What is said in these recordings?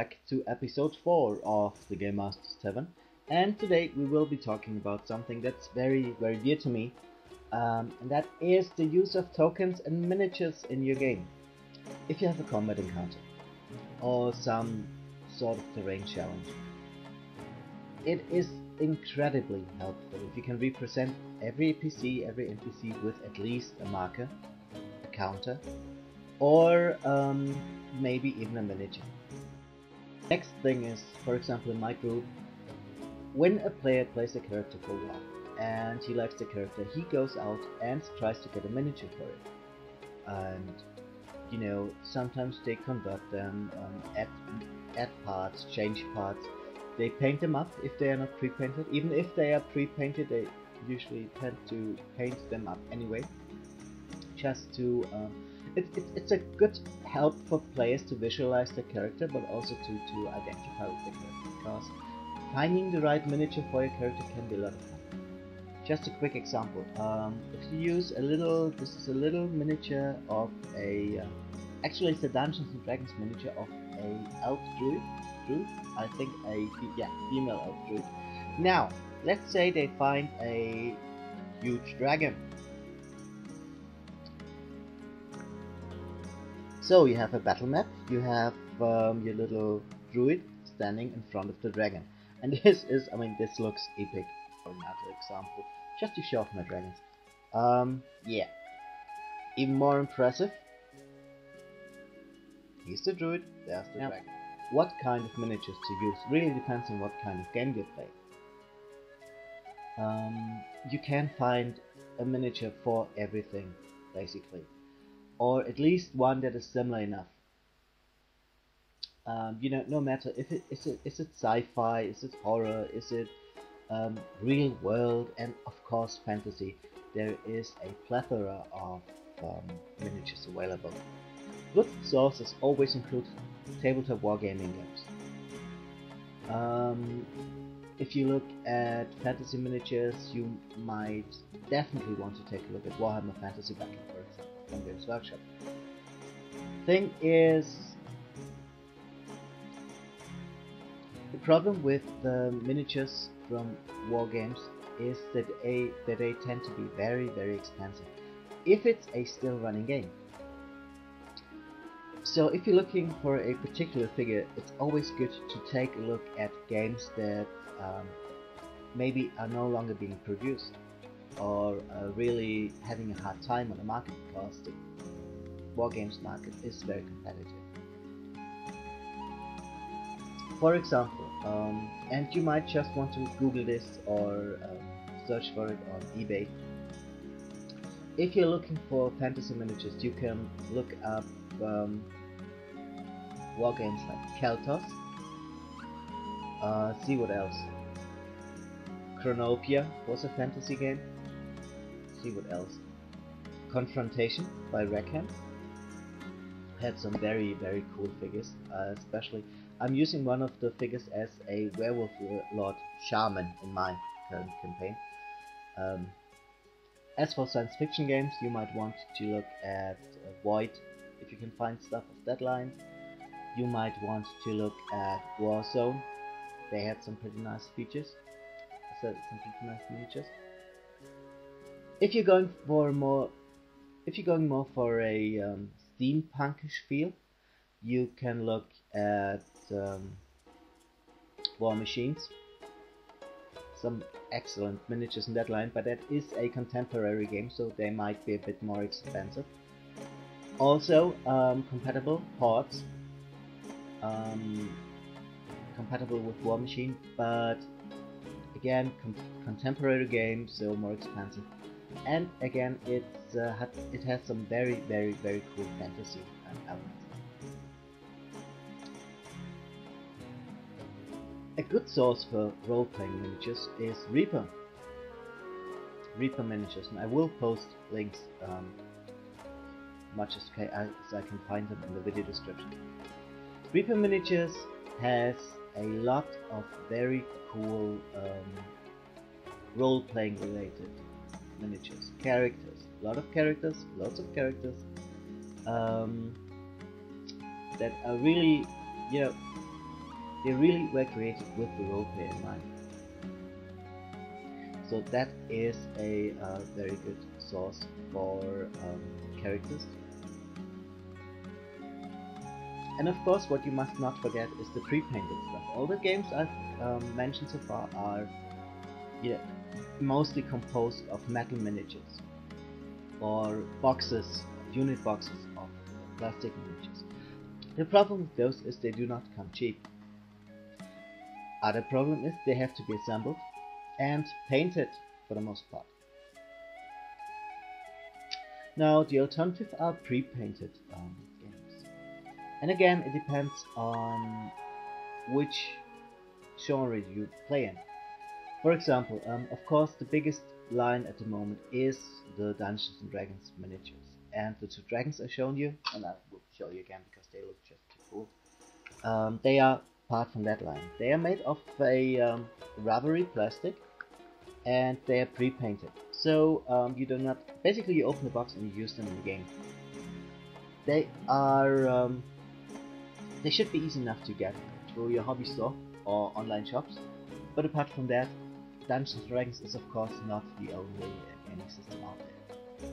back to episode 4 of the Game Master's Tavern, and today we will be talking about something that's very dear to me, and that is the use of tokens and miniatures in your game. If you have a combat encounter or some sort of terrain challenge, it is incredibly helpful if you can represent every NPC with at least a marker, a counter, or maybe even a miniature. Next thing is, for example, in my group, when a player plays a character for a while and he likes the character, he goes out and tries to get a miniature for it. And you know, sometimes they convert them, add parts, change parts. They paint them up if they are not pre-painted. Even if they are pre-painted, they usually tend to paint them up anyway, just to it's a good help for players to visualize the character, but also to identify with the character, because finding the right miniature for your character can be a lot of fun. Just a quick example, if you use this is a little miniature of a, actually it's a Dungeons and Dragons miniature of a elf druid, I think female elf druid. Now, let's say they find a huge dragon. So you have a battle map, you have your little druid standing in front of the dragon. And this looks epic for another example, just to show off my dragons. Yeah. Even more impressive. Here's the druid, there's the dragon. What kind of miniatures to use really depends on what kind of game you play. You can find a miniature for everything, basically. Or at least one that is similar enough. You know, no matter if is it sci-fi, is it horror, is it real world, and of course fantasy. There is a plethora of miniatures available. Good sources always include tabletop wargaming games. If you look at fantasy miniatures, you might definitely want to take a look at Warhammer Fantasy Battle, for example, from Games Workshop. Thing is, the problem with the miniatures from war games is that they tend to be very expensive if it's a still running game. So if you're looking for a particular figure, it's always good to take a look at games that maybe are no longer being produced, or really having a hard time on the market, because the war games market is very competitive. For example, and you might just want to Google this or search for it on eBay. If you're looking for fantasy miniatures, you can look up war games like Keltos. See what else. Chronopia was a fantasy game. See what else. Confrontation by Rackham had some very cool figures. Especially, I'm using one of the figures as a werewolf lord shaman in my current campaign. As for science fiction games, you might want to look at Void, if you can find stuff of that line. You might want to look at Warzone. They had some pretty nice features, some pretty nice miniatures. If you're going more for a steampunkish feel, you can look at War Machines. Some excellent miniatures in that line, but that is a contemporary game, so they might be a bit more expensive. Also, compatible ports, compatible with War Machine, but again, contemporary game, so more expensive. And again, it has some very cool fantasy elements. A good source for role-playing miniatures is Reaper miniatures, and I will post links much as I can find them in the video description. Reaper miniatures has a lot of very cool role-playing related miniatures, characters, lots of characters that are really, you know, They really were created with the roleplay in mind. So that is a very good source for characters. And of course, what you must not forget is the pre-painted stuff. All the games I've mentioned so far are mostly composed of metal miniatures or boxes, unit boxes of plastic miniatures. The problem with those is they do not come cheap. Other problem is they have to be assembled and painted for the most part. Now the alternative are pre-painted games. And again, it depends on which genre you play in. For example, of course the biggest line at the moment is the Dungeons and Dragons miniatures. And the two dragons I've shown you, and I will show you again because they look just too cool. They are part from that line. They are made of a rubbery plastic and they are pre-painted. So you do not, basically you open the box and you use them in the game. They are, they should be easy enough to get through your hobby store or online shops. But apart from that, Dungeons & Dragons is of course not the only gaming system out there.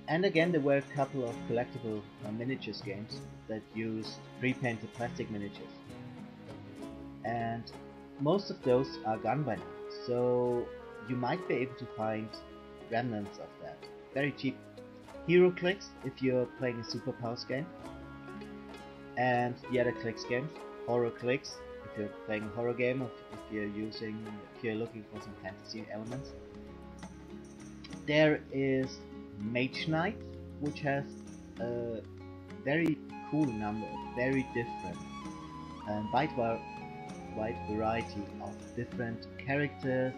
And again, there were a couple of collectible miniatures games that used pre-painted plastic miniatures. And most of those are gone by now, so you might be able to find remnants of that very cheap. Hero Clix if you're playing a superpowers game, and the other Clix games. Horror Clix if you're playing a horror game, or if you're looking for some fantasy elements. There is Mage Knight, which has a very cool number, very different and wide variety of different characters,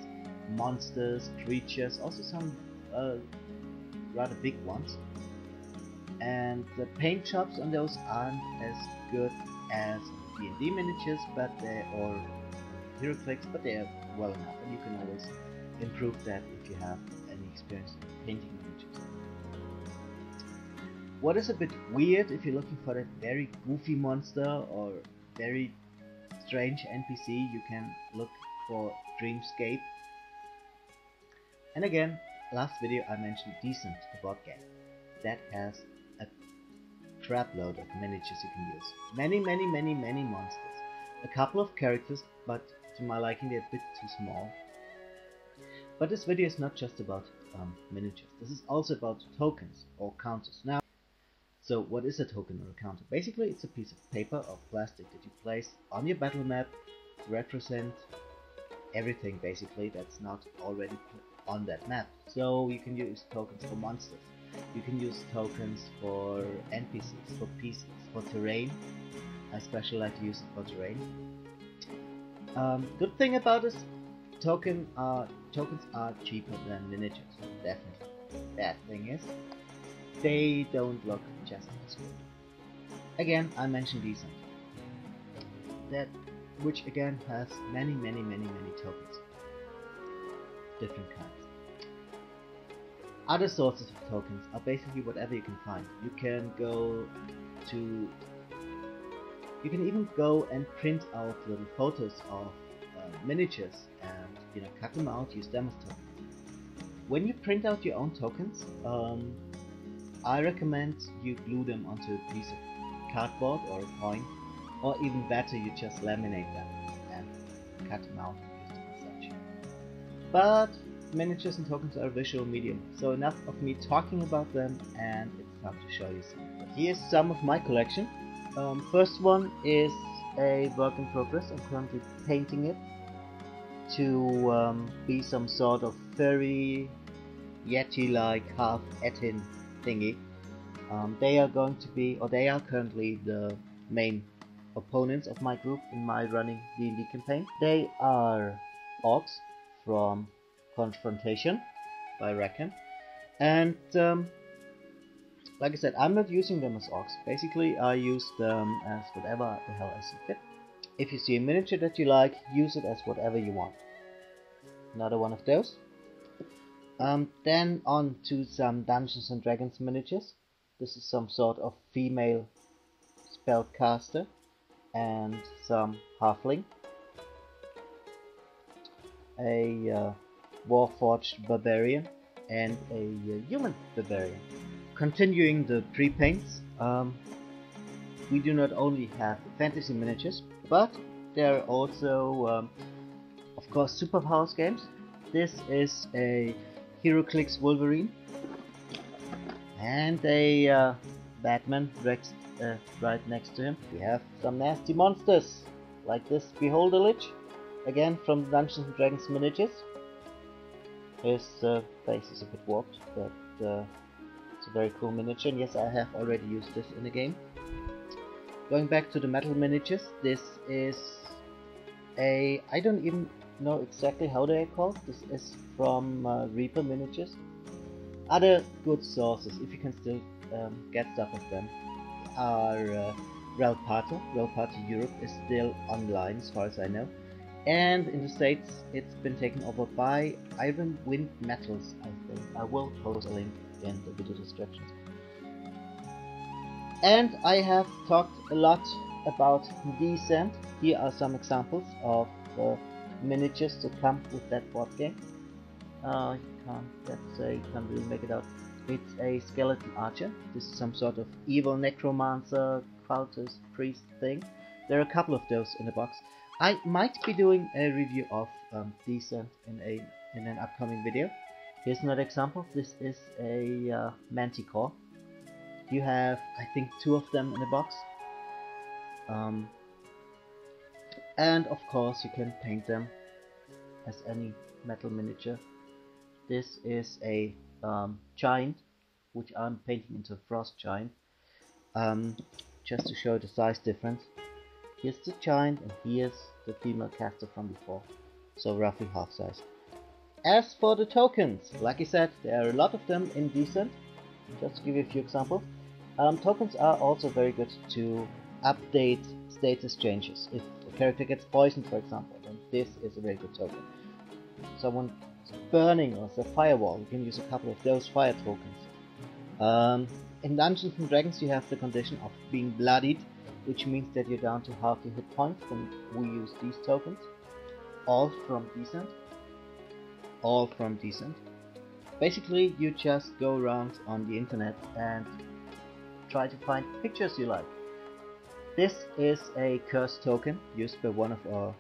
monsters, creatures, also some rather big ones. And the paint jobs on those aren't as good as D&D miniatures, or Hero Clix, but they are well enough, and you can always improve that if you have any experience in painting miniatures. What is a bit weird if you're looking for that very goofy monster or very strange NPC, you can look for Dreamscape. And again, last video I mentioned Decent, the board game that has a crap load of miniatures you can use. Many monsters. A couple of characters, but to my liking they're a bit too small. But this video is not just about miniatures. This is also about tokens or counters. Now, so what is a token or a counter? Basically it's a piece of paper or plastic that you place on your battle map to represent everything basically that's not already on that map. So you can use tokens for monsters, you can use tokens for NPCs, for PCs, for terrain. I especially like to use it for terrain. Good thing about this, tokens are cheaper than miniatures, definitely. Bad thing is, they don't look just as good. Again, I mentioned Decent, which again has many tokens, different kinds. Other sources of tokens are basically whatever you can find. You can even go and print out little photos of miniatures and cut them out, use them as tokens. When you print out your own tokens, I recommend you glue them onto a piece of cardboard or a coin, or even better, you just laminate them and cut them out and use them as such. But miniatures and tokens are a visual medium, so enough of me talking about them, and it's time to show you some. Here's some of my collection. First one is a work in progress. I'm currently painting it to be some sort of furry, yeti-like half etin thingy. They are currently the main opponents of my group in my running D&D campaign. They are orcs from Confrontation by Reckon, and like I said, I'm not using them as orcs. Basically, I use them as whatever the hell I see fit. If you see a miniature that you like, use it as whatever you want. Another one of those. Then on to some Dungeons and Dragons miniatures. This is some sort of female spellcaster, and some halfling, a warforged barbarian, and a human barbarian. Continuing the pre-paints, we do not only have fantasy miniatures, but there are also, of course, superpowers games. This is a Hero Clix Wolverine and a Batman right next to him. We have some nasty monsters like this Beholder Lich, again from the Dungeons and Dragons miniatures. His face is a bit warped, but it's a very cool miniature, and yes, I have already used this in a game. Going back to the metal miniatures, this is a... I don't even know exactly how they are called. This is from Reaper Miniatures. Other good sources, if you can still get stuff of them, are Relpata. Relpata Europe is still online as far as I know. And in the States it's been taken over by Iron Wind Metals, I think. I will post a link in the video description. And I have talked a lot about Descent. Here are some examples of miniatures that come with that board game. You can't really make it out. It's a skeleton archer. This is some sort of evil necromancer, cultist, priest thing. There are a couple of those in the box. I might be doing a review of Descent in an upcoming video. Here's another example. This is a Manticore. You have, I think, 2 of them in a box. And of course you can paint them as any metal miniature. This is a giant, which I'm painting into a frost giant, just to show the size difference. Here's the giant and here's the female caster from before, so roughly half size. As for the tokens, like I said, there are a lot of them in Descent. Just to give you a few examples. Tokens are also very good to update status changes. If a character gets poisoned, for example, then this is a very good token. Someone's burning or a firewall, you can use a couple of those fire tokens. In Dungeons and Dragons you have the condition of being bloodied, which means that you're down to half your hit points when we use these tokens. All from Descent. All from Descent. Basically you just go around on the internet and try to find pictures you like. This is a curse token used by one of our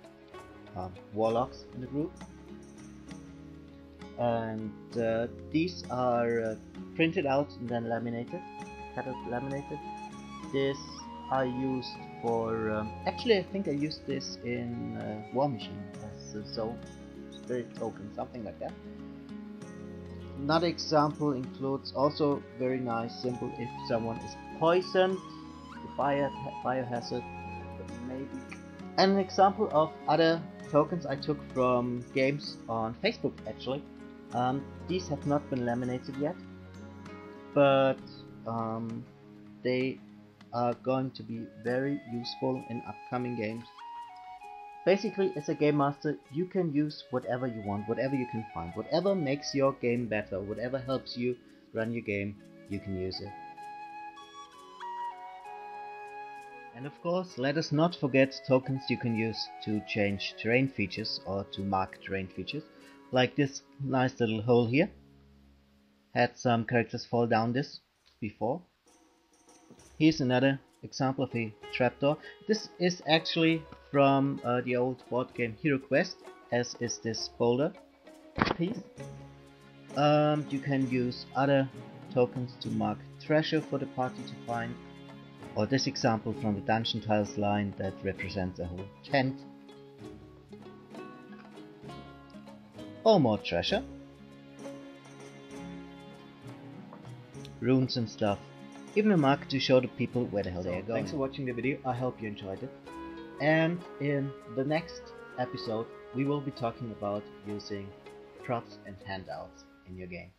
warlocks in the group. And these are printed out and then laminated, laminated. This I used for, actually I think I used this in War Machine as a soul spirit token, something like that. Another example includes also very nice symbol if someone is poisoned, the biohazard, maybe. And an example of other tokens I took from games on Facebook actually. These have not been laminated yet, but they are going to be very useful in upcoming games. Basically, as a game master, you can use whatever you want, whatever you can find, whatever makes your game better, whatever helps you run your game, you can use it. And of course, let us not forget tokens you can use to change terrain features or to mark terrain features, like this nice little hole here. Had some characters fall down this before. Here's another example of a trapdoor. This is actually from the old board game Hero Quest, as is this boulder piece. You can use other tokens to mark treasure for the party to find, or this example from the dungeon tiles line that represents a whole tent, or more treasure, runes and stuff. Even a mark to show the people where the hell they are going. Thanks for watching the video, I hope you enjoyed it. And in the next episode we will be talking about using props and handouts in your game.